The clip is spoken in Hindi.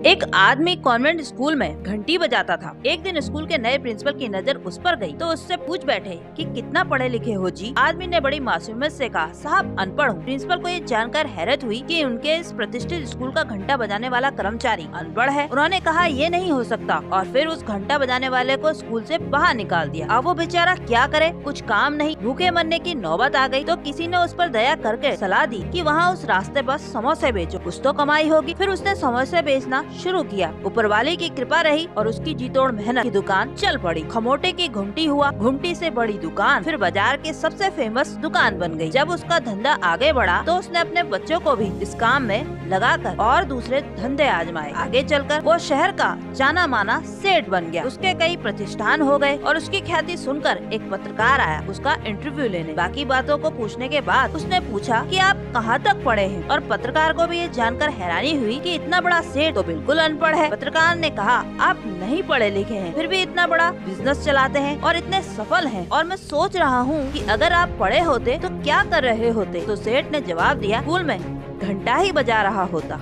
एक आदमी कॉन्वेंट स्कूल में घंटी बजाता था। एक दिन स्कूल के नए प्रिंसिपल की नजर उस पर गई तो उससे पूछ बैठे कि कितना पढ़े लिखे हो जी। आदमी ने बड़ी मासूमियत से कहा, साहब अनपढ़ हूँ। प्रिंसिपल को ये जानकर हैरत हुई कि उनके इस प्रतिष्ठित स्कूल का घंटा बजाने वाला कर्मचारी अनपढ़ है। उन्होंने कहा, ये नहीं हो सकता और फिर उस घंटा बजाने वाले को स्कूल से बाहर निकाल दिया। अब वो बेचारा क्या करे, कुछ काम नहीं, भूखे मरने की नौबत आ गई। तो किसी ने उस पर दया करके सलाह दी कि वहाँ उस रास्ते पर समोसे बेचो, कुछ तो कमाई होगी। फिर उसने समोसे बेचना शुरू किया। ऊपर वाले की कृपा रही और उसकी जी तोड़ मेहनत की दुकान चल पड़ी। खमोटे की घुमटी हुआ, घुमटी से बड़ी दुकान, फिर बाजार की सबसे फेमस दुकान बन गई। जब उसका धंधा आगे बढ़ा तो उसने अपने बच्चों को भी इस काम में लगाकर और दूसरे धंधे आजमाए। आगे चलकर वो शहर का जाना माना सेठ बन गया। उसके कई प्रतिष्ठान हो गए और उसकी ख्याति सुनकर एक पत्रकार आया उसका इंटरव्यू लेने। बाकी बातों को पूछने के बाद उसने पूछा कि आप कहाँ तक पढ़े हैं, और पत्रकार को भी ये जानकर हैरानी हुई कि इतना बड़ा सेठ तो बिल्कुल अनपढ़ है। पत्रकार ने कहा, आप नहीं पढ़े लिखे हैं फिर भी इतना बड़ा बिजनेस चलाते हैं और इतने सफल हैं, और मैं सोच रहा हूँ कि अगर आप पढ़े होते तो क्या कर रहे होते। तो सेठ ने जवाब दिया, स्कूल में घंटा ही बजा रहा होता।